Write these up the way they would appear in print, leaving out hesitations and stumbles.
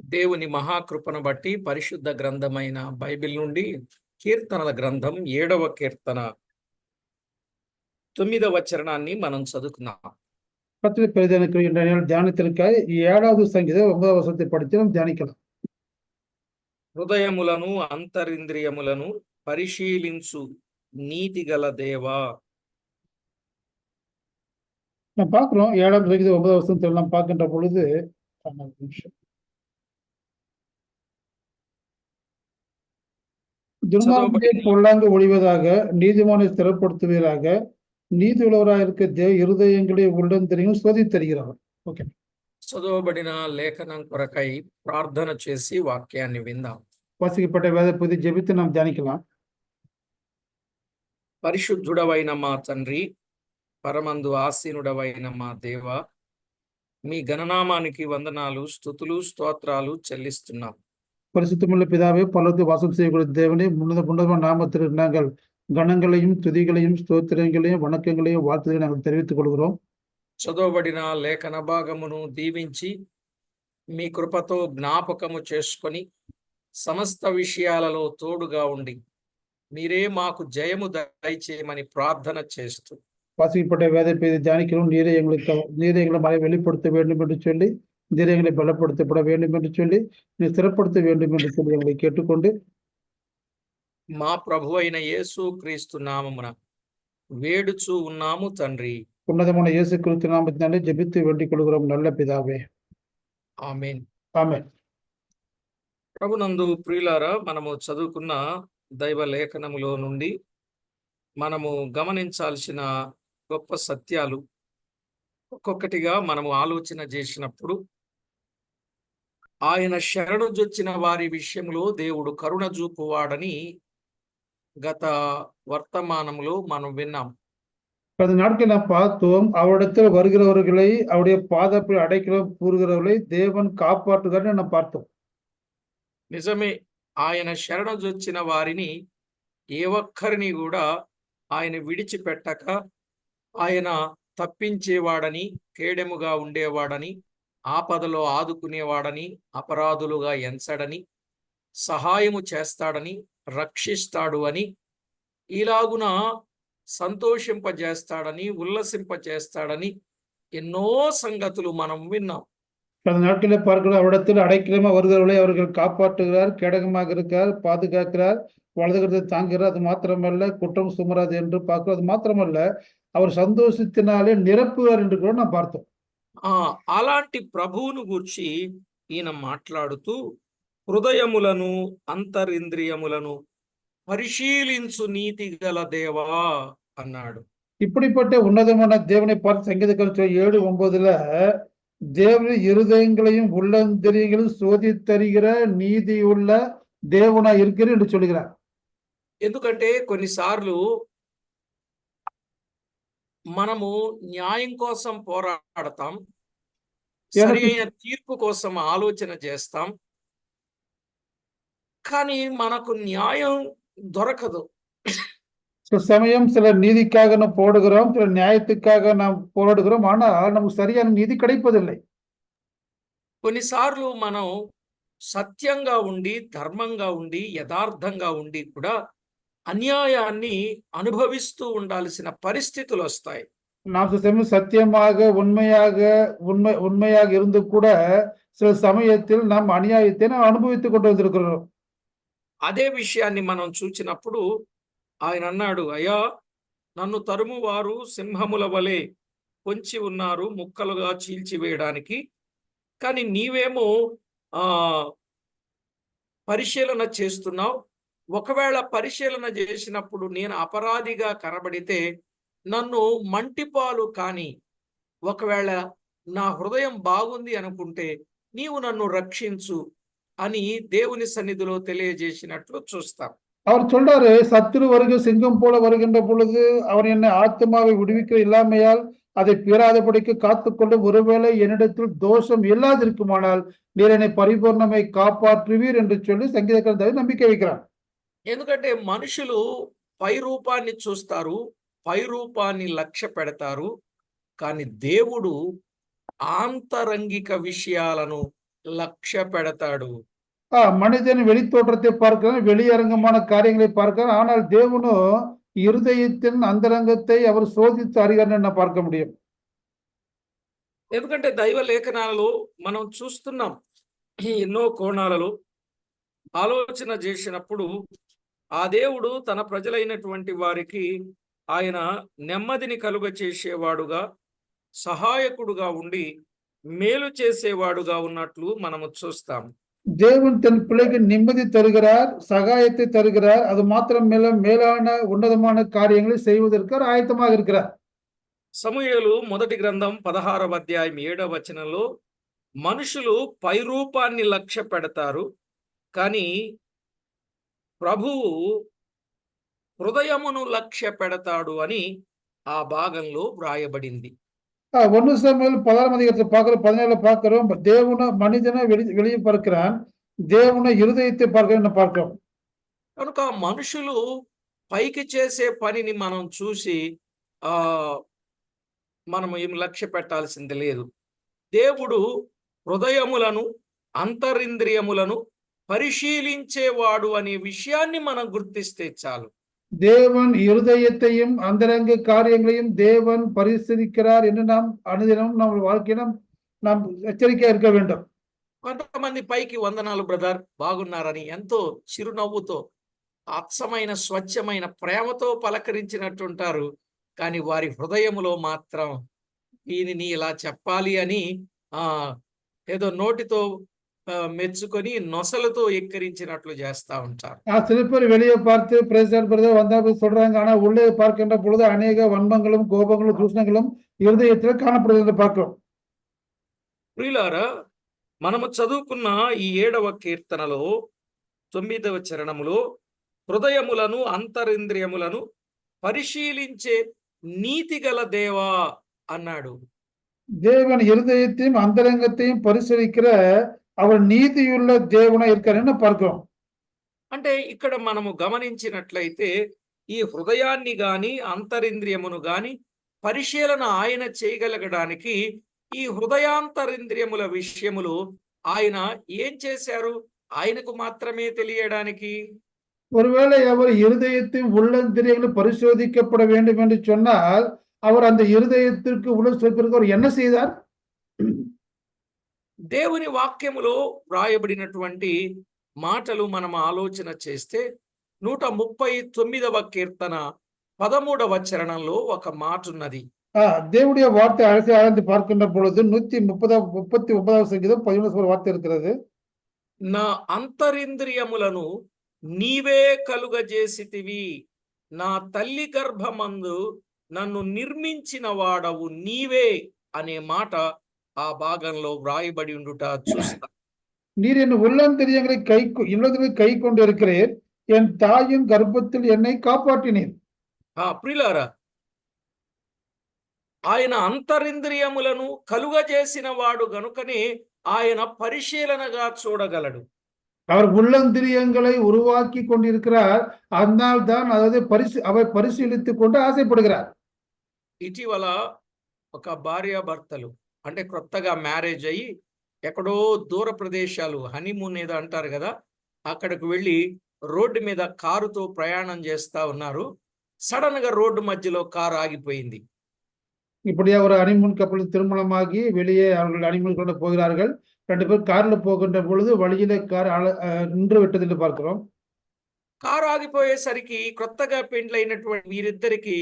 దేవుని మహాకృపను బట్టి పరిశుద్ధ గ్రంథమైన బైబిల్ నుండి కీర్తనల గ్రంథం 7వ కీర్తన 9వ చరణాన్ని మనం చదువుకున్నాం. கர்த்தருடைய பிரதிநிதிக்கு இன்றைய நாள் தியானத்திற்காக 7வது சங்கீதம் 9వ வசனத்தை படித்து நாம் தியானிக்கலாம். హృదయములను అంతరింద్రియములను పరిశీలించు నీతిగల దేవా. நாம் பார்க்கிறோம் 7வது சங்கீதம் 9వ வசனத்தில் நாம் பார்க்கின்ற பொழுது துன்மார்க்கத்தை பொல்லாங்கு ஒழிவதாக நீதிமானை ஸ்திரப்படுத்துவீராக నీతి உள்ளவராயிருக்க இருதயங்களை உள்ளంతరింగు శోధించరిగిరారు. ఓకే, చదవబడిన లేఖనం కొరకై ప్రార్థన చేసి వాక్యాన్ని విందాం. వాసిக்கப்பட்ட வேத பகுதி ஜெபித்து நாம் தியானிக்கலாம். పరిశుద్ధుడవైన మా తండ్రి, పరమందు ఆసీనుడవైన మా దేవ, మీ గణనామానికి వందనాలు, స్తుతులు, స్తోత్రాలు చెల్లిస్తున్నాం. பரிசுத்தமுள்ள பிதாவே, பரலோகத்தில் வாசம் செய்யக்கூடிய தேவனே, முன்னதமான நாமத்திற்கு நாங்கள் గణంగளையும் తుదిగளையும் స్తోత్రங்களையும் వణకంగளையும் வாழ்த்துகளையும் நாங்கள் தெரிவித்துக் கொள்கிறோம். చదవబడిన లేఖన భాగమును దీవించి మీ కృపతో జ్ఞాపకము చేసుకొని సమస్త విషయాలలో తోడుగా ఉండి మీరే మాకు జయము దయచేయమని ప్రార్థన చేస్తూ வாசிக்கப்பட்ட வேத பகுதி தியானிக்கிறோம். நீரை எங்களை மழை வெளிப்படுத்த வேண்டும் என்று சொல்லி, நீரை எங்களை பலப்படுத்தப்பட வேண்டும் என்று சொல்லி, நீ சிறப்படுத்த வேண்டும் என்று சொல்லி எங்களை கேட்டுக்கொண்டு మా ప్రభు అయిన యేసు క్రీస్తు నామమున వేడుచూ ఉన్నాము తండ్రి. ఉన్నతమైన యేసు క్రీస్తు నామమున జెబిత్తు వేண்டிக் కొள்கிறோம் நல்ல பிதாவே. ఆమేన్. ఆమేన్. ప్రభునందు ప్రియులారా, మనము చదువుకున్న దైవ లేఖనములో నుండి మనము గమనించాల్సిన గొప్ప సత్యాలు ఒక్కొక్కటిగా మనము ఆలోచన చేసినప్పుడు, ఆయన శరణు జొచ్చిన వారి విషయంలో దేవుడు కరుణ చూపువాడని గత వర్తమానంలో మనం విన్నాం. 10 நாட்கள் நாம் பார்த்தோம். அவரிடத்தில் வருகிறவர்களை அவருடைய பாதத்தில் அடைக்கலம் கூறுகிறவர்களை தேவன் காப்பாற்றுகிறார் நாம் பார்த்தோம். నిజమే, ఆయన శరణు జొచ్చిన వారిని ఏ ఒక్కరిని కూడా ఆయన విడిచిపెట్టక ఆయన తప్పించేవాడని, కేడెముగా ఉండేవాడని, ఆపదలో ఆదుకునేవాడని, అపరాధులుగా ఎంచడని, సహాయము చేస్తాడని, రక్షిస్తాడు అని, ఇలాగున సంతోషింపజేస్తాడని, ఉల్లసింపజేస్తాడని ఎన్నో సంగతులు మనం విన్నాం. 10 நாட்களை பார்க்கிறோம். அவரிடத்தில் அடைக்கலமா வருகிறவர்களை அவர்கள் காப்பாற்றுகிறார், கேடகமாக இருக்கிறார், பாதுகாக்கிறார், வலதுகரத்தை தாங்குகிறார். அது மாத்திரமல்ல, குற்றம் சுமராது என்று பார்க்கிறோம். அது மாத்திரமல்ல, அவர் సంతోషించినాలే నిరపువారు என்று కూడా நாம் பார்த்தோம். అలాంటి ప్రభువును గూర్చి ఈయన మాట్లాడుతూ హృదయములను అంతరింద్రియములను పరిశీలించు నీతి గల దేవా అన్నాడు. இப்படிப்பட்ட ఉన్నతమైన దేవుని பார்த்து సంగీతకారుడు 7:9ல தேவனுடைய இருதயங்களையும் உள்ளந்தரியங்களையும் சோதித்தறிகிற நீதியுள்ள దేవునా இருக்கிறார் என்று சொல்கிறார். ఎందుకంటే కొన్నిసార్లు మనము న్యాయం కోసం పోరాడతాం, సరైన తీర్పు కోసం ఆలోచన చేస్తాం, కానీ మనకు న్యాయం దొరకదు. சில சமயம் சில நீதிக்காக நாம் போடுகிறோம், சில நியாயத்துக்காக நாம் போராடுகிறோம், ஆனால் நமக்கு சரியான நீதி கிடைப்பதில்லை. కొన్నిసార్లు మనం సత్యంగా ఉండి, ధర్మంగా ఉండి, యథార్థంగా ఉండి కూడా అన్యాయాన్ని అనుభవిస్తూ ఉండాల్సిన పరిస్థితులు వస్తాయి. நாம் சில சமயம் சத்தியமாக உண்மையாக இருந்து கூட சில சமயத்தில் நாம் அநியாயத்தை நாம் அனுபவித்துக் கொண்டு வந்திருக்கிறோம். అదే విషయాన్ని మనం చూచినప్పుడు ఆయన అన్నాడు, అయ్యా, నన్ను తరుము వారు సింహముల వలె పొంచి ఉన్నారు ముక్కలుగా చీల్చివేయడానికి, కానీ నీవేమో పరిశీలన చేస్తున్నావు. ఒకవేళ పరిశీలన చేసినప్పుడు నేను అపరాధిగా కనబడితే నన్ను మంటిపాలు కాని, ఒకవేళ నా హృదయం బాగుంది అనుకుంటే నీవు నన్ను రక్షించు అని దేవుని సన్నిధిలో తెలియజేసినట్లు చూస్తాం. அவர் சொல்றாரு, சத்துரு வருகிற சிங்கம் போல வருகின்ற பொழுது அவர் என்னை ஆத்மாவை விடுவிக்க இல்லாமையால் அதை பெறாதபடிக்கு காத்துக்கொள்ளும், ஒருவேளை என்னிடத்தில் தோஷம் இல்லாதிருக்குமானால் நீர் என்னை பரிபூர்ணமை కాపాற்றுవీర్ என்று சொல்லி సంగీతకారుడు నమ్మిక வைக்கிறார். ఎందుకంటే మనుషులు పై రూపాన్ని చూస్తారు, పై రూపాన్ని లక్ష్య పెడతారు, కానీ దేవుడు ఆంతరంగిక విషయాలను లక్ష్య పెడతాడు. மனிதன் வெளித்தோற்றத்தை பார்க்கிறான், வெளியரங்கமான காரியங்களை பார்க்கிறான். ஆனால் தேவனோ இருதயத்தின் அந்தரங்கத்தை அவர் சோதித்து அறிகிறார் பார்க்க முடியும். ఎందుకంటే దైవ లేఖనాలలో మనం చూస్తున్నాం ఎన్నో కోణాలలో ఆలోచన చేసినప్పుడు ఆ దేవుడు తన ప్రజలైనటువంటి వారికి ఆయన నెమ్మదిని కలుగ చేసేవాడుగా, సహాయకుడుగా ఉండి మేలు చేసేవాడుగా ఉన్నట్లు మనము చూస్తాం. தேவன் தன் பிள்ளைக்கு நிம்மதி தருகிறார், சகாயத்தை தருகிறார். அது மாத்திரம் மேலான ఉన్నతமான కార్యங்களை செய்வதற்கு ஆயத்தமாக இருக்கிறார். సమూయేలు మొదటి గ్రంథం 16వ అధ్యాయం 7వ వచనంలో మనుషులు పైరూపాన్ని లక్ష్య పెడతారు, కానీ ప్రభువు హృదయమును లక్ష్య పెడతాడు అని ఆ భాగంలో వ్రాయబడింది. 1 சாமுவேல் 16ஆம் அதிகாரத்தை பார்க்கிறோம், 17 பார்க்கிறோம். தேவன மனிதனை வெளியே பார்க்கிறான், దేవుని இருதயத்தை பார்க்கிறோம். కనుక మనుషులు పైకి చేసే పనిని మనం చూసి మనము ఏం లక్ష్య పెట్టాల్సింది లేదు. దేవుడు హృదయములను, అంతరింద్రియములను పరిశీలించేవాడు అనే విషయాన్ని మనం గుర్తిస్తే చాలు. தேவன் இருதயத்தையும் அந்தரங்க காரியங்களையும் தேவன் பரிசீலிக்கிறார் என்று நாம் அனுதினம் நம்ம வாழ்க்கையில நாம் எச்சரிக்கையா இருக்க வேண்டும். కొంతమంది పైకి వందనాలు బ్రదర్ బాగున్నారని ఎంతో చిరునవ్వుతో అచ్చమైన స్వచ్ఛమైన ప్రేమతో పలకరించినట్టుంటారు, కానీ వారి హృదయములో మాత్రం దీనిని ఇలా చెప్పాలి అని ఏదో నోటితో మెచ్చుకొని నొసలతో ఎక్కిరించినట్లు చేస్తా ఉంటారు. சில பேர் வெளியே பார்த்து பிரேசிடென்ட் பிரதர் வந்தா சொல்றாங்க, ஆனா உள்ளே பார்க்கின்ற பொழுது அநேக வன்மங்களும் கோபங்களும் தூஷணங்களும் இருதயத்தில் காணப்படுவதை பார்க்கிறோம். ప్రియులారా, మనము చదువుకున్న ఈ 7వ కీర్తనలో 9వ చరణములో హృదయములను, అంతరింద్రియములను పరిశీలించే నీతిగల దేవా అన్నాడు. தேவன் இருதயத்தையும் அந்தரங்கத்தையும் பரிசீலிக்கிற அவர் నీతియుள்ள దేవుడా இருக்காருன்னு பார்க்கிறோம். అంటే ఇక్కడ మనము గమనించినట్లయితే ఈ హృదయాన్ని గాని అంతరింద్రియమును గాని పరిశీలన ఆయన చేయగలగడానికి ఈ హృదయాంతరింద్రియముల విషయములు ఆయన ఏం చేశారు? ఆయనకు మాత్రమే తెలియడానికి. ஒருவேளை அவர் இருதயத்தையும் உள்ளந்திரியங்களும் பரிசோதிக்கப்பட வேண்டும் என்று சொன்னால் அவர் அந்த இருதயத்திற்கு உள்ள சொல்வதற்கு அவர் என்ன செய்தார்? దేవుని వాక్యములో వ్రాయబడినటువంటి మాటలు మనం ఆలోచన చేస్తే 139వ కీర్తన 13వ చరణంలో ఒక మాట ఉన్నది. தேவனுடைய வார்த்தை அழைத்து ஆழ்ந்து பார்க்கின்ற பொழுது 139వ సంగీతం 11వ వార్త இருக்கிறது. నా అంతరింద్రియములను నీవే కలుగజేసితివి, నా తల్లి గర్భమందు నన్ను నిర్మించిన వాడవు నీవే అనే మాట ఆ భాగంలో వ్రాయబడి ఉండుట చూస్తా. நீர் என் உள்ளந்திரியங்களை கை கொண்டு இருக்கிறீர், என் தாயின் గర్భத்தில் என்னை కాపాడినీర్. ప్రియులారా, ఆయన అంతరింద్రియములను కలుగజేసిన వాడు గనుకనే ఆయన పరిశీలనగా చూడగలడు. அவர் உள்ளந்திரியங்களை உருவாக்கி கொண்டிருக்கிறார், அதனால் தான் அவை பரிசீலித்துக் கொண்டு ஆசைப்படுகிறார். ఇటీవల ఒక భార్యాభర్తలు అంటే కొత్తగా మ్యారేజ్ అయ్యి ఎక్కడో దూర ప్రదేశాలు హనీమూన్ ఏదో అంటారు కదా, అక్కడికి వెళ్ళి రోడ్డు మీద కారుతో ప్రయాణం చేస్తా ఉన్నారు. సడన్ గా రోడ్డు మధ్యలో కారు ఆగిపోయింది. இப்படியே ஒரு ஹனிமூன் கப்பல் திருமணமாகி வெளியே அவர்கள் ஹனிமூன் கொண்டு போகிறார்கள். 2 பேர் கார்ல போகின்ற பொழுது வழியிலே கார் நின்று விட்டது என்று பார்க்கிறோம். కారు ఆగిపోయేసరికి కొత్తగా పెండ్లైనటువంటి వీరిద్దరికి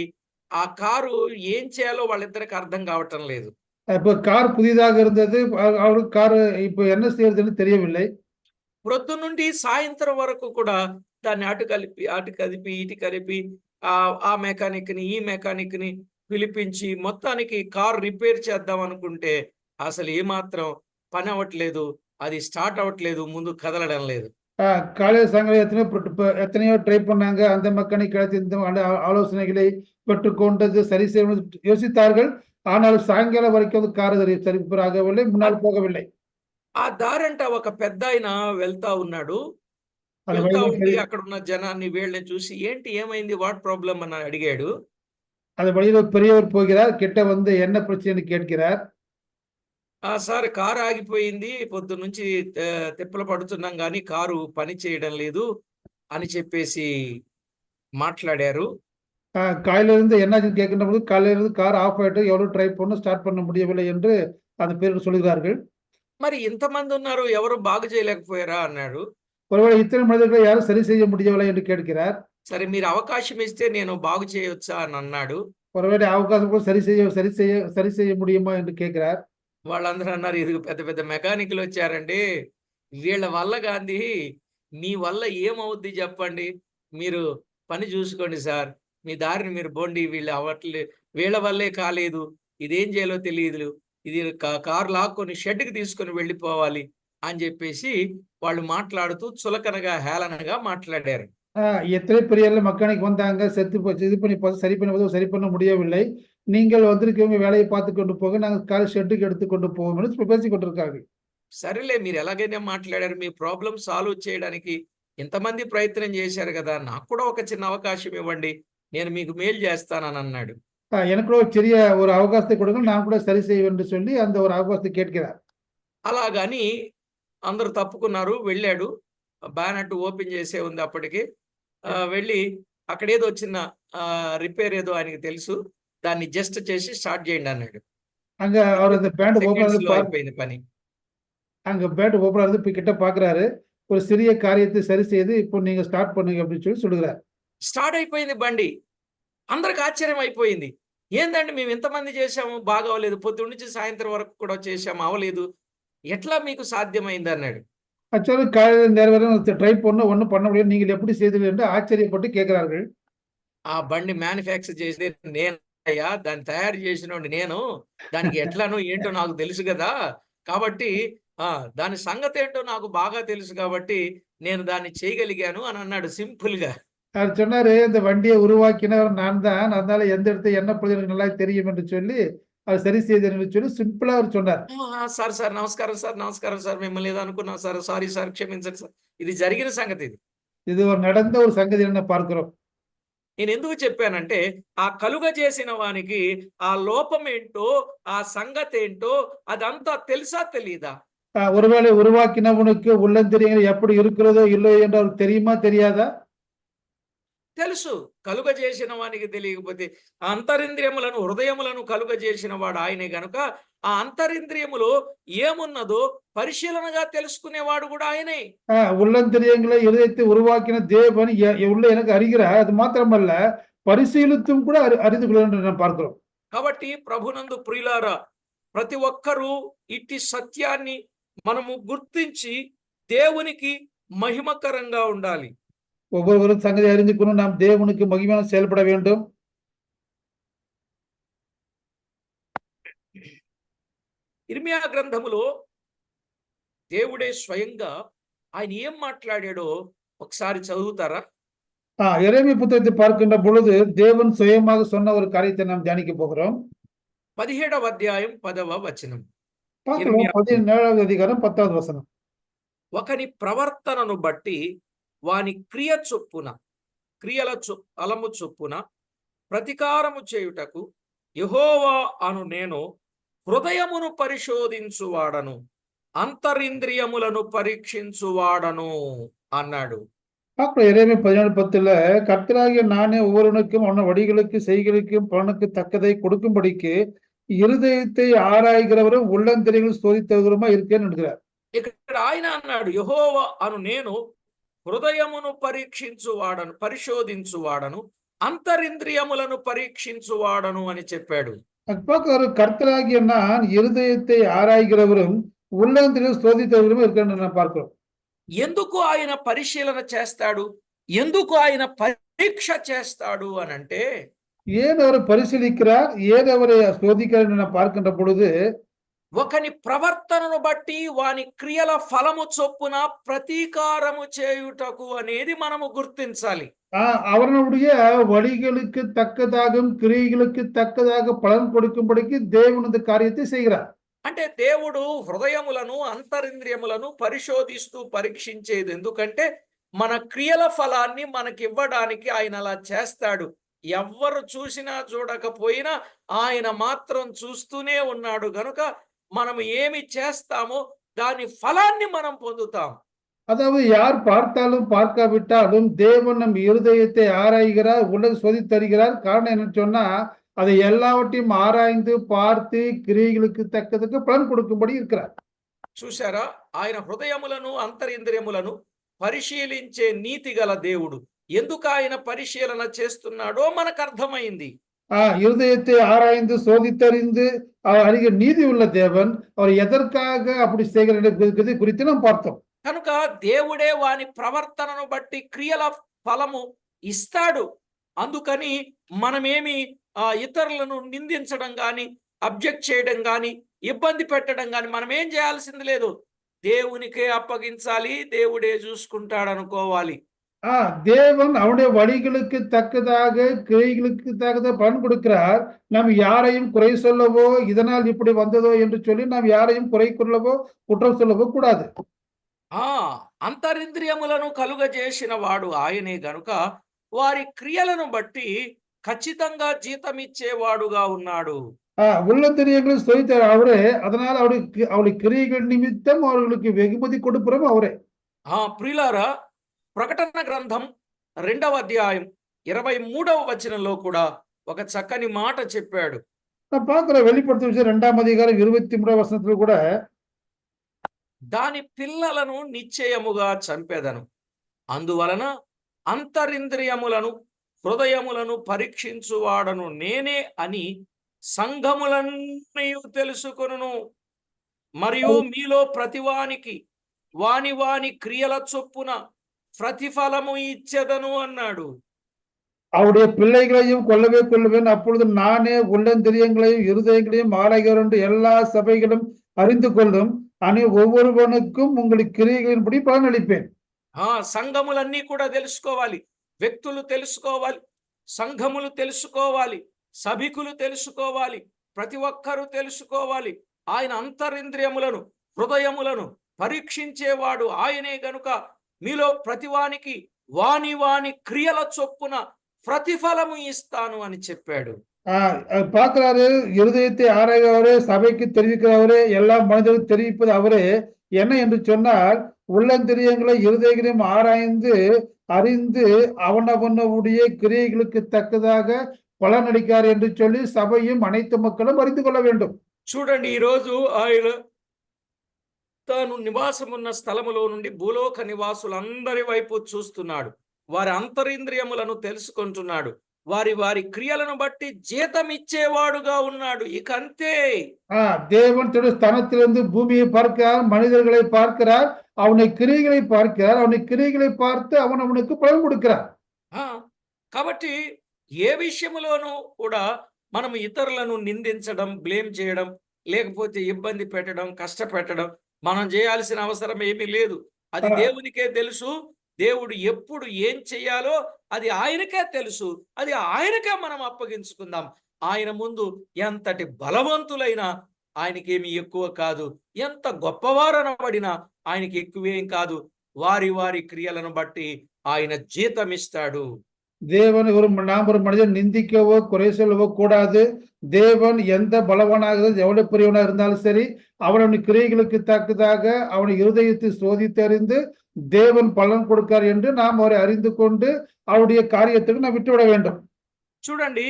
ఆ కారు ఏం చేయాలో వాళ్ళిద్దరికి అర్థం కావటం లేదు. இப்போ கார் புதிதாக இருந்தது, அவருக்கு கார் இப்போ என்ன செய்யறதுன்னு தெரியவில்லை. ప్రొద్దు నుండి సాయంత్రం వరకు కూడా దాన్ని అటు కదిపి ఇటు కలిపి ఆ మెకానిక్ ని ఈ మెకానిక్ ని పిలిపించి మొత్తానికి కార్ రిపేర్ చేద్దాం అనుకుంటే అసలు ఏమాత్రం పని అవ్వట్లేదు, అది స్టార్ట్ అవ్వట్లేదు, ముందు కదలడం లేదు. காலையில் சாயங்காலம் எத்தனையோ ட்ரை பண்ணாங்க, அந்த மெக்கானிக் இந்த ஆலோசனைகளை பெற்றுக்கொண்டது சரி செய்ய யோசித்தார்கள். ஆனால் சாயங்காலம் వరకు కారు సరిపరాగவில்லை, మున్నాడు పోగவில்லை. ఆ దారంట ఒక పెద్ద ఆయన వెళ్తా ఉన్నాడు. వెళ్తా ఉండి అక్కడ ఉన్న జనాన్ని వీళ్ళని చూసి ఏంటి ఏమైంది, వాట్ ప్రాబ్లం అని అడిగాడు. அது வழியில் பெரியவர் போகிறார், கிட்ட வந்து என்ன பிரச்சனை கேட்கிறார். సార్ కారు ఆగిపోయింది. పొద్దున్నుంచి తిప్పలు పడుతున్నాం గానీ కారు పని చేయడం లేదు అని చెప్పేసి మాట్లాడారు. காலையிலிருந்து என்னாச்சுன்னு கேட்கின்றபோது, காலையிலிருந்து கார் ஆஃப் ஆயிட்டு எவ்வளோ ட்ரை பண்ணோம், ஸ்டார்ட் பண்ண முடியவில்லை என்று அந்த பேர்கள் சொல்கிறார்கள். మరి ఇంతమందున్నారు ఎవరు బాగు చేయలేకపోయారా అన్నాడు. ஒருவேளை இத்தனை மனிதர்களை யாரும் சரி செய்ய முடியவில்லை என்று கேட்கிறார். సరే మీరు అవకాశం ఇస్తే నేను బాగు చేయొచ్చా అని అన్నాడు. ஒருவேளை அவகாசம் கூட சரி செய்ய முடியுமா என்று கேட்கிறார். వాళ్ళందరూ అన్నారు ఇదిగో పెద్ద పెద్ద మెకానిక్‌లు వచ్చారండి. వీళ్ళ వల్ల గాంది మీ వల్ల ఏమవుద్ది చెప్పండి? మీరు పని చూసుకోండి సార్. మీ దారిన మీరు బోండి. వీళ్ళ వల్లే కాలేదు. ఇదేం చేయాలో తెలీదు. ఇది కారు లాక్కొని షెడ్‌కి తీసుకొని వెళ్ళిపోవాలి అని చెప్పేసి వాళ్ళు మాట్లాడుతూ చులకనగా, హేళనగా మాట్లాడారు. எத்தனை பெரிய மெக்கானிக் வந்தாங்க, செத்து போச்சு, இது பண்ணி சரி பண்ண சரி பண்ண முடியவில்லை. நீங்கள் வந்திருக்கவங்க வேலையை பார்த்து கொண்டு போக, நாங்கள் கார் ஷெட்டுக்கு எடுத்துக் கொண்டு போவோம் என்று பேசிக் கொண்டிருக்கார்கள். సరేలే మీరు ఎలాగైనా మాట్లాడారు. మీ ప్రాబ్లమ్ సాల్వ్ చేయడానికి ఇంతమంది ప్రయత్నం చేశారు కదా! నాకు కూడా ఒక చిన్న అవకాశం ఇవ్వండి. నేను మీకు మేలు చేస్తానని అన్నాడు. எனக்கு கூட ஒரு சிறிய ஒரு அவகாசத்தை கொடுங்க, நான் கூட சரி செய்வேன் என்று சொல்லி அந்த ஒரு அவகாசத்தை கேட்கிறார். అలాగని అందరూ తప్పుకున్నారు. వెళ్ళాడు. బానెట్ ఓపెన్ చేసే ఉంది అప్పటికి. వెళ్ళి అక్కడేదో చిన్న రిపేర్ ఏదో ఆయనకి తెలుసు. దాన్ని జస్ట్ చేసి స్టార్ట్ చేయండి అన్నాడు. அங்க அவர் அந்த பேண்ட் ஓபன் సెకండ్స్‌లో అయిపోయింది పని. அங்க பேண்ட் ஓபன் ஆகுது, போய் கிட்ட பார்க்கிறாரு. ஒரு சிறிய காரியத்தை சரி செய்து இப்போ நீங்க ஸ்டார்ட் பண்ணுங்க அப்படின்னு சொல்லி சொல்லுகிறார். స్టార్ట్ అయిపోయింది బండి. అందరికి ఆశ్చర్యం అయిపోయింది. ఏందండి మేము ఇంతమంది చేశాము బాగవ్వలేదు. పొద్దున్న నుంచి సాయంత్రం వరకు కూడా చేశాము అవ్వలేదు. ఎట్లా మీకు సాధ్యమైంది అన్నాడు. ஆக்சுவலா காலையில நேரம் வரை ட்ரை பண்ண ஒண்ணும் பண்ண முடியாது. நீங்கள் எப்படி செய்தீர்கள் என்று ஆச்சரியப்பட்டு கேட்கிறார்கள். ఆ బండి మ్యానుఫ్యాక్చర్ చేసేది నేనయ్యా. దాన్ని తయారు చేసినోడిని నేను. దానికి ఎట్లానో ఏంటో నాకు తెలుసు గదా! కాబట్టి దాని సంగతేంటో నాకు బాగా తెలుసు కాబట్టి నేను దాన్ని చేయగలిగాను అని అన్నాడు సింపుల్‌గా. அவர் சொன்னாரு, இந்த வண்டியை உருவாக்கினவர் நான் தான். அதனால எந்த இடத்துல என்ன பண்ணுறது எனக்கு நல்லா தெரியும் என்று சொல்லி, அவர் சரி செய்தேன் என்று சொல்லி சிம்பிளா அவர் சொன்னார். సార్ నమస్కారం సార్. నమస్కారం సార్. మిమ్మల్ని ఏదో అనుకున్నాం సార్. Sorry sir. క్షమించండి సార్. ఇది జరిగిన సంగతి ఇది. இது ஒரு நடந்த ஒரு சங்கதி என்ன பார்க்கிறோம். నేనెందుకు చెప్పానంటే, ఆ కలుగజేసిన వానికి ఆ లోపమేంటో, ఆ సంగతేంటో అదంతా తెలుసా తెలీదా? ஒருவேளை உருவாக்கினவனுக்கு உள்ளந்தரியங்கள் எப்படி இருக்கிறதோ இல்லையோ என்று அவருக்கு தெரியுமா தெரியாதா? తెలుసు. కలుగజేసిన వానికి తెలియకపోతే అంతరింద్రియములను, హృదయములను కలుగజేసిన వాడు ఆయనే గనుక, ఆ అంతరింద్రియములో ఏమున్నదో పరిశీలనగా తెలుసుకునేవాడు కూడా ఆయనే. உள்ளந்தரியங்களை இதயத்தை உருவாக்கின தேவன் உள்ள எனக்கு அறிகிறார். அது மாத்திரமல்ல, పరిశీలిத்தும் కూడా அறிந்து கொள்ள என்று நாம் பார்க்கிறோம். కాబట్టి ప్రభునందు ప్రియులారా, ప్రతి ఒక్కరూ ఇట్టి సత్యాన్ని మనము గుర్తించి దేవునికి మహిమకరంగా ఉండాలి. ஒவ்வொருவரும் சங்கதி அறிந்து கொண்டு நாம் தேவனுக்கு மகிமையாக செயல்பட வேண்டும். ఇర్మియా గ్రంథములో దేవుడే స్వయంగా ఆయన ఏం మాట్లాడాడో ఒకసారి చదువుతారా? எரேமியா புத்தகத்தை பார்க்கின்ற பொழுது தேவன் சுயமாக சொன்ன ஒரு காரியத்தை நாம் தியானிக்க போகிறோம். 17వ అధ్యాయం 10వ వచనం. பார்க்கலாம். 17வது அதிகாரம் 10வது வசனம். ఒకని ప్రవర్తనను బట్టి వాని క్రియ చొప్పున, క్రియల ఫలము చొప్పున ప్రతికారము చేయుటకు యెహోవా అను నేను హృదయమును పరిశోధించువాడను, అంతరింద్రియములను పరీక్షించువాడను అన్నాడు. பார்க்கலாம். எரேமியா 17:10 கர்த்தராகிய நானே ஒவ்வொருவனுக்கும் அவன வழிகளுக்கு செய்களுக்கும் பலனுக்கு தக்கதை கொடுக்கும்படிக்கு இருதயத்தை ஆராய்கிறவரும் உள்ளந்தரியங்களை சோதித்தவருமா இருக்கேன்னு என்கிறார். ఇక్కడ ఆయన అన్నాడు, యెహోవా అను నేను హృదయమును పరీక్షించువాడను, పరిశోధించువాడను, అంతరింద్రియములను పరీక్షించువాడను అని చెప్పాడు. பார்க்க கர்த்தராகிய நான் இருதயத்தை ஆராய்கிறவரும் உள்ளந்தரியங்களை சோதித்தவருமா இருக்கேன்னு நான் பார்க்கிறோம். ఎందుకు ఆయన పరిశీలన చేస్తాడు, ఎందుకు ఆయన పరీక్ష చేస్తాడు అని అంటే, ஏன் அவர் பரிசீலிக்கிறார், ஏன் அவரை சோதிக்கிறார் என்று நாம் பார்க்கின்ற பொழுது, ఒకని ప్రవర్తనను బట్టి వాని క్రియల ఫలము చొప్పున ప్రతీకారము చేయుటకు అనేది మనము గుర్తించాలి. அவனுடைய வழிகளுக்கு தக்கதாகவும் கிரியைகளுக்கு தக்கதாக பலன் கொடுக்கும்படிக்கு தேவன் இந்த காரியத்தை செய்கிறார். అంటే దేవుడు హృదయములను, అంతరింద్రియములను పరిశోధిస్తూ పరీక్షించేది ఎందుకంటే మన క్రియల ఫలాన్ని మనకివ్వడానికి ఆయన అలా చేస్తాడు. ఎవ్వరు చూసినా చూడకపోయినా ఆయన మాత్రం చూస్తూనే ఉన్నాడు గనుక మనం ఏమి చేస్తామో దాని ఫలాన్ని మనం పొందుతాం. அதாவது யார் பார்த்தாலும் பார்க்காவிட்டாலும் தேவன் நம் இருதயத்தை ஆராய்கிறார், உலக சோதித்தருகிறார். காரணம் என்னன்னு சொன்னா அதை எல்லாவற்றையும் ஆராய்ந்து பார்த்து கிரியைகளுக்கு தக்கதுக்கு பலன் கொடுக்கும்படி இருக்கிறார். చూశారా? ఆయన హృదయములను అంతరింద్రియములను పరిశీలించే నీతి గల దేవుడు. ఎందుకు ఆయన పరిశీలన చేస్తున్నాడో మనకు అర్థమైంది. இருதயத்தை ஆராய்ந்து சோதித்தறிந்து அவர் அறிகிற நீதி உள்ள தேவன். அவர் எதற்காக அப்படி செய்கிறார் குறித்து நாம் பார்த்தோம். కనుక దేవుడే వాని ప్రవర్తనను బట్టి క్రియల ఫలము ఇస్తాడు. అందుకని మనమేమి ఇతరులను నిందించడం గాని, అబ్జెక్ట్ చేయడం గాని, ఇబ్బంది పెట్టడం గాని మనం ఏం చేయాల్సింది లేదు. దేవునికే అప్పగించాలి, దేవుడే చూసుకుంటాడు అనుకోవాలి. தேவன் அவனுடைய வழிகளுக்கு தக்கதாக கிரியைகளுக்கு தக்கதாக பலன் கொடுக்கிறார். நாம் யாரையும் குறை சொல்லவோ இதனால் இப்படி வந்ததோ என்று சொல்லி நாம் யாரையும் குறை கொள்ளவோ குற்றம் சொல்லவோ கூடாது. అంతరింద్రియములను కలుగజేసిన వాడు ఆయనే గనుక వారి క్రియలను బట్టి ఖచ్చితంగా జీతం ఇచ్చేవాడుగా ఉన్నాడు. உள்ளந்திரியங்களை சோதித்தார் அவரே. அதனால அவருடைய கிரியைகள் நிமித்தம் அவர்களுக்கு வெகுமதி கொடுப்புறம் அவரே. ప్రియులారా, ప్రకటన గ్రంథం 2వ అధ్యాయం 23వ వచనంలో కూడా ఒక చక్కని మాట చెప్పాడు. நான் பார்க்கிறேன் வெளிப்படுத்தின విషయం 2వ అధ్యాయం 23వ వచనంలో కూడా దాని పిల్లలను నిశ్చయముగా చంపెదను, అందువలన అంతరింద్రియములను హృదయములను పరీక్షించువాడను నేనే అని సంఘములన్నీ తెలుసుకొనును. మరియు మీలో ప్రతివానికి వాని వాని క్రియల చొప్పున ప్రతిఫలము ఇచ్చెదను అన్నాడు. அவருடைய பிள்ளைகளையும் கொல்லவேன், அப்பொழுது நானே உள்ளந்திரியங்களையும் இருதயங்களையும் ஆராய்கிறேன் என்று எல்லா சபைகளும் அறிந்து கொள்ளும். అని ஒவ்வொருவனுக்கும் உங்களுக்கு క్రియகளின்படி పలన అளிப்பேன். సంఘములన్నీ కూడా తెలుసుకోవాలి, వ్యక్తులు తెలుసుకోవాలి, సంఘములు తెలుసుకోవాలి, సభికులు తెలుసుకోవాలి, ప్రతి ఒక్కరూ తెలుసుకోవాలి. ఆయన అంతరింద్రియములను హృదయములను పరీక్షించేవాడు ఆయనే గనుక మీలో ప్రతివానికి వాని వాని క్రియల చొప్పున ప్రతిఫలము ఇస్తాను అని చెప్పాడు. பார்க்கிறாரு, இருதயத்தை ஆராய்கிறவரே, சபைக்கு தெரிவிக்கிறவரே, எல்லா மனிதர்களுக்கு தெரிவிப்பது அவரே. என்ன என்று சொன்னால் உள்ளந்திரியங்களை இருதயங்களையும் ஆராய்ந்து அறிந்து அவனவனுடைய கிரியைகளுக்கு தக்கதாக பலனளிக்கார் என்று சொல்லி సభயும் అனைத்து மக்களும் அறிந்து கொள்ள வேண்டும். చూడండి, ఈరోజు ఆయన తాను నివాసమున్న స్థలములో నుండి భూలోక నివాసులందరి వైపు చూస్తున్నాడు. వారి అంతరింద్రియములను తెలుసుకుంటున్నాడు. వారి వారి క్రియలను బట్టి జీతం ఇచ్చేవాడుగా ఉన్నాడు. ఇక అంతే. தேவன் தன்னுடைய ஸ்தானத்திலிருந்து பூமியை பார்க்கிறார், மனிதர்களை பார்க்கிறார், அவனை கிரியைகளை பார்க்கிறார், அவனை கிரியைகளை பார்த்து அவனுக்கு பலன் கொடுக்கிறார். కాబట్టి ఏ విషయములోనూ కూడా మనం ఇతరులను నిందించడం, బ్లేమ్ చేయడం, లేకపోతే ఇబ్బంది పెట్టడం, కష్టపెట్టడం మనం చేయాల్సిన అవసరం ఏమీ లేదు. అది దేవునికే తెలుసు. దేవుడు ఎప్పుడు ఏం చెయ్యాలో అది ఆయనకే తెలుసు. అది ఆయనకే మనం అప్పగించుకుందాం. ఆయన ముందు ఎంతటి బలవంతులైనా ఆయనకేమి ఎక్కువ కాదు, ఎంత గొప్పవారనబడినా ఆయనకి ఎక్కువేం కాదు. వారి వారి క్రియలను బట్టి ఆయన జీతం ఇస్తాడు. தேவன் நாம் ஒரு மனிதன் நிந்திக்கவோ குறை சொல்லவோ கூடாது. தேவன் எந்த பலவானாக எவ்வளவு பெரியவனாக இருந்தாலும் சரி, அவனுடைய கிரியைகளுக்கு தக்கதாக அவனை இருதயத்தை சோதித்தறிந்து தேவன் பலன் கொடுக்கார் என்று நாம் அவரை அறிந்து கொண்டு அவருடைய కార్యத்துக்கு நாம் విట్టుவிட வேண்டும். చూడండి,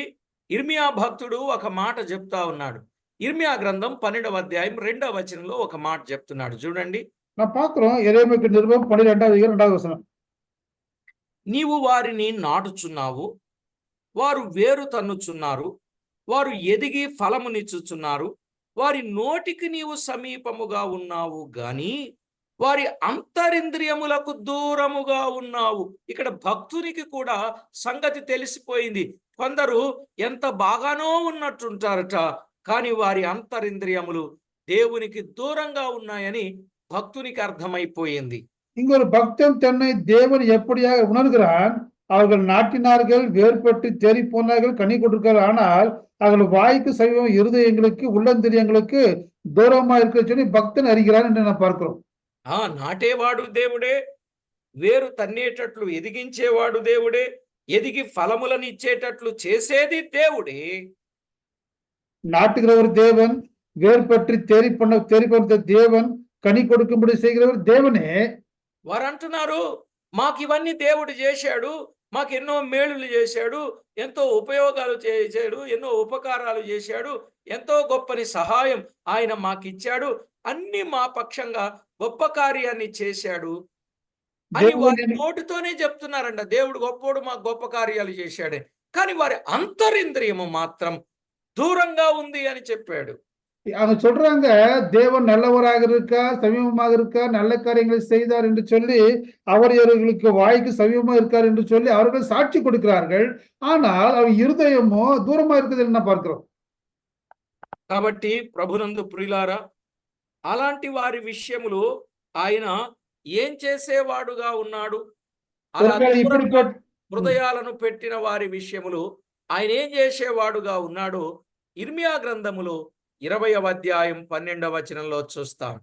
ఇర్మియా భక్తుడు ఒక మాట చెప్తా ఉన్నాడు. ఇర్మియా గ్రంథం 12వ అధ్యాయం 2వ వచనంలో ఒక మాట చెప్తున్నాడు. చూడండి, நான் பார்க்கிறோம் எரேமியா நிருபம் 12వ అధ్యాయం 2వ వచనం. నీవు వారిని నాటుచున్నావు, వారు వేరు తన్నుచున్నారు, వారు ఎదిగి ఫలమునిచ్చుచున్నారు, వారి నోటికి నీవు సమీపముగా ఉన్నావు గాని వారి అంతరింద్రియములకు దూరముగా ఉన్నావు. ఇక్కడ భక్తునికి కూడా సంగతి తెలిసిపోయింది. కొందరు ఎంత బాగానో ఉన్నట్టుంటారట, కానీ వారి అంతరింద్రియములు దేవునికి దూరంగా ఉన్నాయని భక్తునికి అర్థమైపోయింది. இங்க ஒரு பக்தன் தன்னை தேவன் எப்படியாக உணர்கிறான். அவர்கள் நாட்டினார்கள், வேறுபட்டு தேறி போனார்கள், கனி கொடுக்கிறார்கள். ஆனால் அவர்கள் வாய்க்கு சமீபம் இருதயங்களுக்கு உள்ளந்திரியங்களுக்கு దూరంగా இருக்க சொல்லி భక్తன் அறிகிறான் என்று நாம் பார்க்கிறோம். నాటేవాడు దేవుడే, వేరు తన్నేటట్లు ఎదిగించేవాడు దేవుడే, ఎదిగి ఫలములను ఇచ్చేటట్లు చేసేది దేవుడే. నాటుகிறவர் தேவன், வேர் பற்றி தேறிப்பண்ண தேவன் கனி கொடுக்கும்படி செய்கிறவர் தேவனே. వారు అంటున్నారు, మాకు ఇవన్నీ దేవుడు చేశాడు, మాకు ఎన్నో మేలులు చేశాడు, ఎంతో ఉపయోగాలు చేశాడు, ఎన్నో ఉపకారాలు చేశాడు, ఎంతో గొప్పని సహాయం ఆయన మాకిచ్చాడు, అన్ని మా పక్షంగా గొప్ప కార్యాన్ని చేశాడు అని దేవుడు వారి నోటితోనే చెప్తున్నారంట. దేవుడు గొప్పోడు, మాకు గొప్ప కార్యాలు చేశాడే. కానీ వారి అంతరింద్రియము మాత్రం దూరంగా ఉంది అని చెప్పాడు. அவங்க சொல்றாங்க, தேவன் நல்லவராக இருக்கா, சமீபமாக இருக்கா, நல்ல காரியங்களை செய்தார் என்று சொல்லி அவர் இவர்களுக்கு வாய்க்கு சமீபமா இருக்கார் என்று சொல்லி அவர்கள் சாட்சி கொடுக்கிறார்கள். ஆனால் அவர் இருதயமோ தூரமா இருக்குது என்ன பார்க்கிறோம். కాబట్టి ప్రభునందు ప్రియులారా, అలాంటి వారి విషయములో ఆయన ఏం చేసేవాడుగా ఉన్నాడు? అలా ஒருவேளை దూరంగా இப்படிப்பட்ட హృదయాలను పెట్టిన వారి విషయములో ఆయన ఏం చేసేవాడుగా ఉన్నాడో ఇర్మియా గ్రంథములో 20వ అధ్యాయం 12వ వచనంలో చూస్తాం.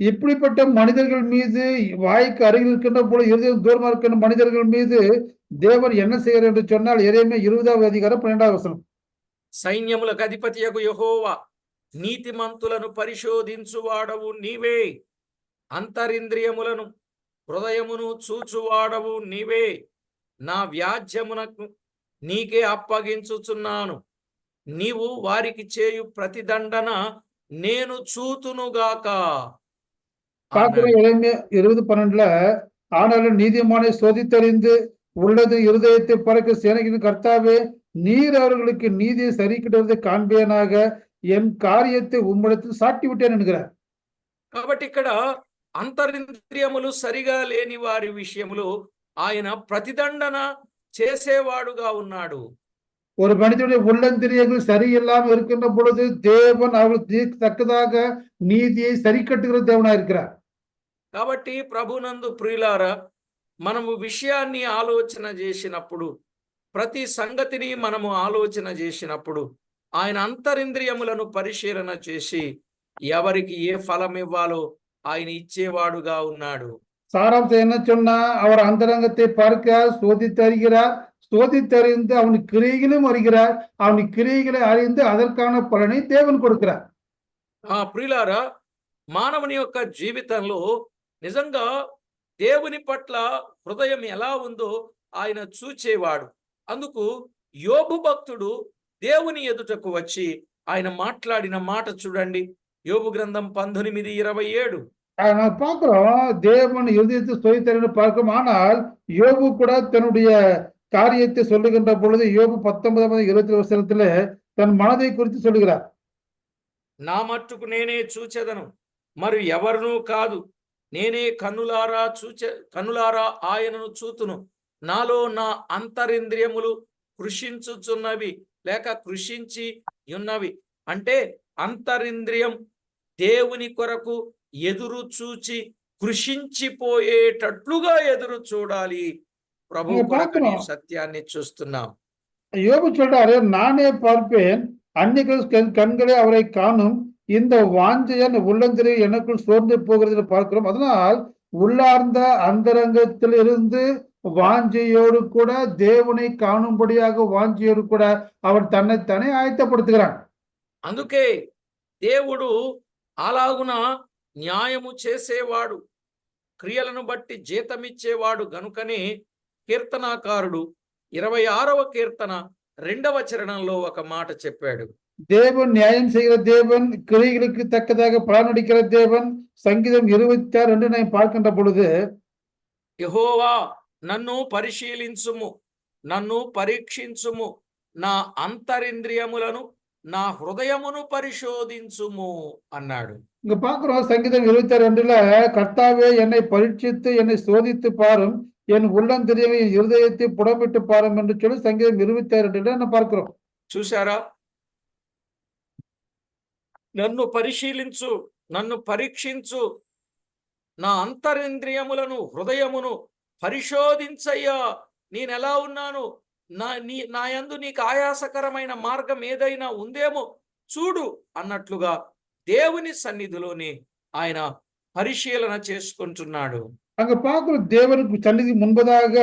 இப்படிப்பட்ட மனிதர்கள் மீது வாய்க்கு அருகில் இருக்கின்ற போல இருதயம் தூரமா இருக்கின்ற மனிதர்கள் மீது தேவன் என்ன செய்கிறார் என்று சொன்னால் எரேமியா 20వ அதிகாரம் 12వ వచనం. సైన్యములకు అధిపతియగు యెహోవా, నీతిమంతులను పరిశోధించువాడవు నీవే, అంతరింద్రియములను హృదయమును చూచువాడవు నీవే, నా వ్యాజ్యమునకు నీకే అప్పగించుచున్నాను, నీవు వారికి చేయు ప్రతిదండన నేను చూతునుగాక. பார்க்கிறோம் எரேமியா 20:12. ஆனாலும் நீதிமானை சோதித்தறிந்து உள்ளது இருதயத்தை பறக்க சேனைகளின் கர்த்தாவே, நீர் அவர்களுக்கு நீதியை சரிக்கிடுவதை காண்பேனாக, என் காரியத்தை உம்மிடத்தில் சாட்டி விட்டேன் என்கிறார். కాబట్టి ఇక్కడ అంతరింద్రియములు సరిగా లేని వారి విషయములో ఆయన ప్రతిదండన చేసేవాడుగా ఉన్నాడు. ஒரு மனிதனுடைய உள்ளந்திரியங்கள் சரியில்லாமல் இருக்கின்ற பொழுது தேவன் அவர்களுக்கு தக்கதாக நீதியை சரி கட்டுகிற தேவனா இருக்கிறார். కాబట్టి ప్రభునందు ప్రియులారా, మనము విషయాన్ని ఆలోచన చేసినప్పుడు, ప్రతి సంగతిని మనము ఆలోచన చేసినప్పుడు ఆయన అంతరింద్రియములను పరిశీలన చేసి ఎవరికి ఏ ఫలం ఇవ్వాలో ఆయన ఇచ్చేవాడుగా ఉన్నాడు. சாராம்சம் என்ன சொன்னா, அவர் அந்தரங்கத்தை பார்க்கிறார், சோதித்தறிகிறார், சோதித்தறிந்து அவன் கிரியைகளும் அறிகிறார், அவன் கிரியைகளை அறிந்து அதற்கான பலனை தேவன் கொடுக்கிறார். ప్రియులారా, మానవుని యొక్క జీవితంలో నిజంగా దేవుని పట్ల హృదయం ఎలా ఉందో ఆయన చూచేవాడు. అందుకు యోబు భక్తుడు దేవుని ఎదుటకు వచ్చి ఆయన మాట్లాడిన మాట చూడండి. యోబు గ్రంథం 19:27. நான் பார்க்கிறோம், தேவன் இருதயத்தை சோதித்தறிந்து பார்க்கும். ஆனால் யோபு கூட தன்னுடைய காரியத்தை சொல்லுகின்ற பொழுது யோபு 19:20 தன் மனதை குறித்து சொல்லுகிறார். నా మట్టుకు నేనే చూచెదను, మరి ఎవరునూ కాదు, నేనే కన్నులారా ఆయనను చూతును, నాలో నా అంతరింద్రియములు కృషించుచున్నవి లేక కృషించి ఉన్నవి. అంటే అంతరింద్రియం దేవుని కొరకు ఎదురు చూచి కృషించిపోయేటట్లుగా ఎదురు చూడాలి. ప్రభు కొరకు నీ సత్యాన్ని చూస్తున్నాం. யோபு சொல்றாரு, நானே பார்ப்பேன், அந்நிகள் கண்களே அவரை காணும், இந்த வாஞ்சையன் உள்ளந்திரை எனக்குள் சோர்ந்து போகிறது பார்க்கிறோம். அதனால் உள்ளார்ந்த அந்தரங்கத்தில் இருந்து வாஞ்சையோடு கூட தேவனை காணும்படியாக வாஞ்சையோடு கூட அவர் தன்னைத்தானே ஆயத்தப்படுத்துகிறான். అందుకే దేవుడు అలాగున న్యాయము చేసేవాడు, క్రియలను బట్టి జీతమిచ్చేవాడు గనుకనే కీర్తనాకారుడు 26వ కీర్తన 2వ చరణంలో ఒక మాట చెప్పాడు. தேவன் நியாயம் செய்கிற தேவன், கிரியைகளுக்கு தக்கதாக பலனளிக்கிற தேவன். சங்கீதம் 26:2 நான் பார்க்கின்ற பொழுது, యెహోవా నన్ను పరిశీలించుము, నన్ను పరీక్షించుము, నా అంతరింద్రియములను నా హృదయమును పరిశోధించుము అన్నాడు. இங்க பார்க்கிறோம் சங்கீதம் 26:2, கர்த்தாவே என்னை பரீட்சித்து என்னை சோதித்து பாரும், என் உள்ளந்திரியங்களை என் இருதயத்தை புடமிட்டு பாரும் என்று சொல்லி சங்கீதம் 26:2 நம்ம பார்க்கிறோம். చూశారా? నన్ను పరిశీలించు, నన్ను పరీక్షించు, నా అంతరింద్రియములను హృదయమును పరిశోధించయ్యా, నేనెలా ఉన్నాను, నా యందు నీకు ఆయాసకరమైన మార్గం ఏదైనా ఉందేమో చూడు అన్నట్లుగా దేవుని సన్నిధిలోనే ఆయన పరిశీలన చేసుకుంటున్నాడు. அங்க பார்க்கிறோம், தேவனுக்கு சந்நிதி முன்பதாக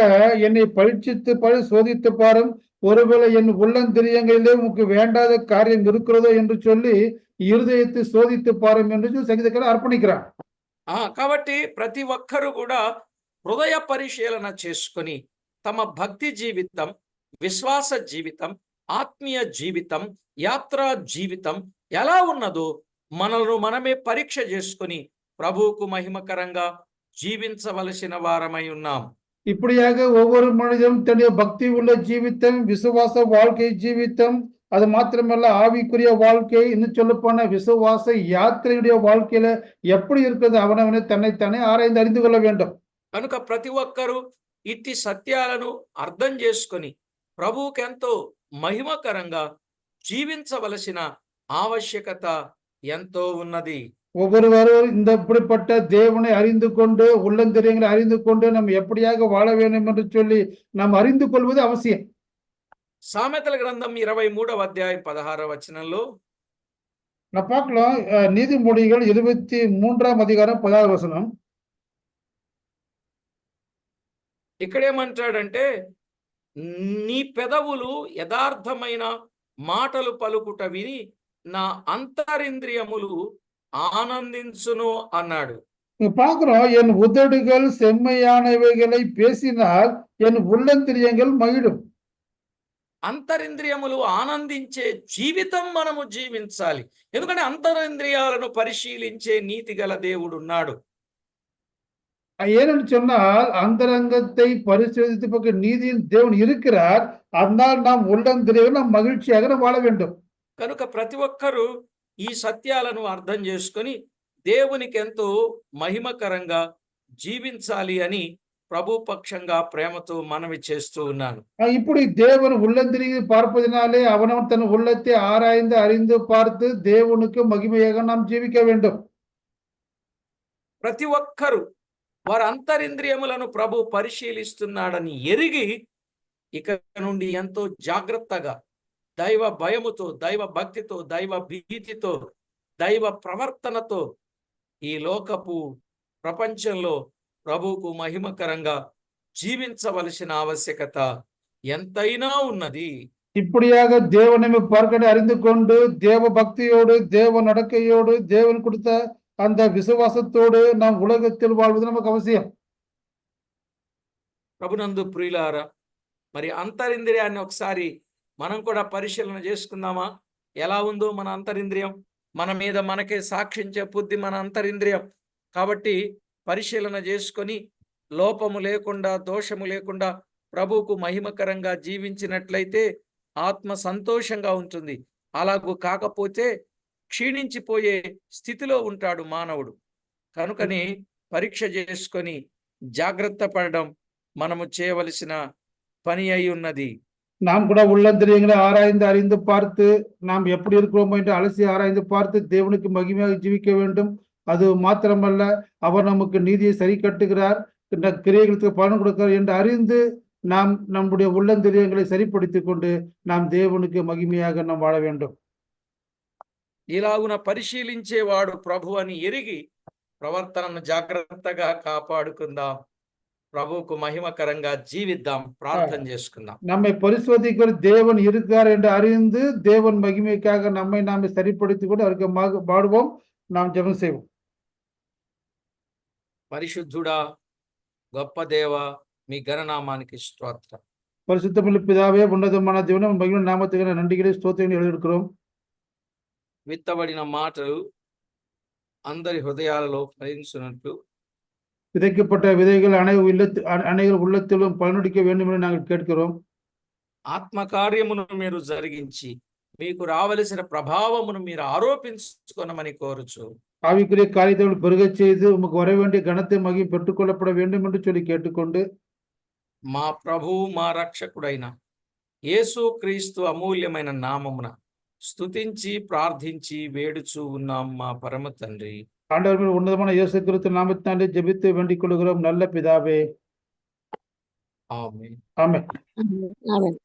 என்னை பரீட்சித்து சோதித்து பாரும், ஒருவேளை என் உள்ளந்திரியங்களிலே உமக்கு வேண்டாத காரியம் இருக்கிறதோ என்று சொல்லி இருதயத்தை சோதித்து பாரும் என்று சொல்லி சங்கீதக்காரன் అర్పణిக்கிறான். కాబట్టి ప్రతి ఒక్కరు కూడా హృదయ పరిశీలన చేసుకొని తమ భక్తి జీవితం, విశ్వాస జీవితం, ఆత్మీయ జీవితం, యాత్రా జీవితం ఎలా ఉన్నదో మనల్ని మనమే పరీక్ష చేసుకొని ప్రభువుకు మహిమకరంగా జీవించవలసిన వారమై ఉన్నాం. இப்படியாக ஒவ்வொரு மனிதனும் தன்னுடைய பக்தி உள்ள ஜீவித்தம், விசுவாச வாழ்க்கை ஜீவித்தம், அது மாத்திரமல்ல ஆவிக்குரிய வாழ்க்கை, இன்னும் சொல்லப்போன விசுவாச யாத்திரையுடைய வாழ்க்கையில எப்படி இருக்கிறது அவனவனை தன்னைத்தானே ஆராய்ந்து அறிந்து கொள்ள வேண்டும். కనుక ప్రతి ఒక్కరూ ఇట్టి సత్యాలను అర్థం చేసుకొని ప్రభువుకి ఎంతో మహిమకరంగా జీవించవలసిన ఆవశ్యకత ఎంతో ఉన్నది. ஒவ்வொருவரும் இந்த இப்படிப்பட்ட தேவனை அறிந்து கொண்டு உள்ளந்தரியங்களை அறிந்து கொண்டு நம்ம எப்படியாக வாழ வேண்டும் என்று சொல்லி நாம் அறிந்து கொள்வது அவசியம். సామెతల గ్రంథం 23వ అధ్యాయం 16వ వచనంలో நான் பார்க்கலாம், நீதிமொழிகள் 23ஆம் அதிகாரம் 16 வசனம். ఇక్కడేమంటాడంటే, నీ పెదవులు యథార్థమైన మాటలు పలుకుట విని నా అంతరింద్రియములు ఆనందించును అన్నాడు. இங்க பார்க்கிறோம், என் உதடுகள் செம்மையானவைகளை பேசினால் என் உள்ளந்திரியங்கள் மகிழும். అంతరింద్రియములు ఆనందించే జీవితం మనము జీవించాలి. ఎందుకంటే అంతరింద్రియాలను పరిశీలించే నీతి గల దేవుడు ఉన్నాడు. ஏனென்று சொன்னால் அந்தரங்கத்தை பரிசோதித்து பார்க்க நீதியின் தேவன் இருக்கிறார். அதனால் நாம் உள்ளந்திரியங்கள் நாம் மகிழ்ச்சியாக நாம் வாழ வேண்டும். కనుక ప్రతి ఒక్కరూ ఈ సత్యాలను అర్థం చేసుకొని దేవునికి ఎంతో మహిమకరంగా జీవించాలి అని ప్రభు పక్షంగా ప్రేమతో మనవి చేస్తూ ఉన్నాను. இப்படி தேவன் உள்ளந்திரியை பார்ப்பதினாலே அவனவன் தன் உள்ளத்தை ஆராய்ந்து அறிந்து பார்த்து దేవునికి మహిమగా நாம் జీవిக்க வேண்டும். ప్రతి ఒక్కరూ వారి అంతరింద్రియములను ప్రభు పరిశీలిస్తున్నాడని ఎరిగి ఇక నుండి ఎంతో జాగ్రత్తగా దైవ భయముతో, దైవ భక్తితో, దైవ భీతితో, దైవ ప్రవర్తనతో ఈ లోకపు ప్రపంచంలో ప్రభువుకు మహిమకరంగా జీవించవలసిన ఆవశ్యకత ఎంతైనా ఉన్నది. இப்படியாக தேவனை பார்க்க அறிந்து கொண்டு தேவ பக்தியோடு, தேவ நடக்கையோடு, தேவன் கொடுத்த அந்த విశ్వాసத்தோடு நாம் உலகத்தில் வாழ்வது நமக்கு அவசியம். ప్రభునందు ప్రియులారా, మరి అంతరింద్రియాన్ని ఒకసారి మనం కూడా పరిశీలన చేసుకుందామా? ఎలా ఉందో మన అంతరింద్రియం? మన మీద మనకే సాక్ష్యం చెప్పుద్ది మన అంతరింద్రియం. కాబట్టి పరిశీలన చేసుకొని లోపము లేకుండా, దోషము లేకుండా ప్రభువుకు మహిమకరంగా జీవించినట్లయితే ఆత్మ సంతోషంగా ఉంటుంది. అలాగూ కాకపోతే క్షీణించిపోయే స్థితిలో ఉంటాడు మానవుడు. కనుకని పరీక్ష చేసుకొని జాగ్రత్త పడడం మనము చేయవలసిన పని అయి ఉన్నది. நாம் கூட உள்ளந்திரியங்களை ஆராய்ந்து அறிந்து பார்த்து நாம் எப்படி இருக்கிறோம் என்று அலசி ஆராய்ந்து பார்த்து தேவனுக்கு மகிமையாக ஜீவிக்க வேண்டும். அது மாத்திரமல்ல, அவர் நமக்கு நீதியை சரி கட்டுகிறார், கிரியைகளுக்கு பலன் கொடுக்கிறார் என்று அறிந்து நாம் நம்முடைய உள்ளந்திரியங்களை சரிப்படுத்திக் கொண்டு நாம் தேவனுக்கு மகிமையாக நாம் வாழ வேண்டும். ఇలాగున పరిశీలించేవాడు ప్రభు అని ఎరిగి ప్రవర్తనను జాగ్రత్తగా కాపాడుకుందాం. ప్రభువుకు మహిమకరంగా జీవిద్దాం. ప్రార్థన చేసుకుందాం. நம்மை பரிசோதிக்கிற தேவன் இருக்கிறார் என்று அறிந்து தேவன் மகிமைக்காக நம்மை நாமே சரிப்படுத்திக் கொண்டு அவருக்கு பாடுவோம். நாம் ஜெபம் செய்வோம். పరిశుద్ధుడా, గొప్ప దేవ, మీ ఘననామానికి స్తోత్రం. பரிசுத்தமுள்ள பிதாவே, ఉన్నతமான దేవుని మహిమ నామముకు நன்றிகளை స్తోత్రం எழுதியிருக்கிறோம். విత్తబడిన మాటలు అందరి హృదయాలలో ఫలించునట్లు விதைக்கப்பட்ட விதைகள் அனைவர் உள்ளத்திலும் பலனடிக்க வேண்டும் என்று நாங்கள் கேட்கிறோம். ఆత్మకార్యమును మీరు జరిగించి మీకు రావలసిన ప్రభావమును మీరు ఆరోపించుకొనమని కోరుచు. ஆவிக்குரிய காரியத்தை பெருகச் செய்து உமக்கு வர வேண்டிய கனத்தை மகிமை பெற்றுக்கொள்ளப்பட வேண்டும் என்று சொல்லி கேட்டுக்கொண்டு మా ప్రభువు మా రక్షకుడైన యేసు క్రీస్తు అమూల్యమైన నామమున స్తుతించి ప్రార్థించి వేడుచూ ఉన్నాం మా పరమ తండ్రి. ஆண்டவர் உன்னதமான இயேசு கிறிஸ்து நாமத்தினாலே ஜெபித்து வேண்டிக் கொள்கிறோம் நல்ல பிதாவே. ఆమేన్. ஆமென். ஆமென்.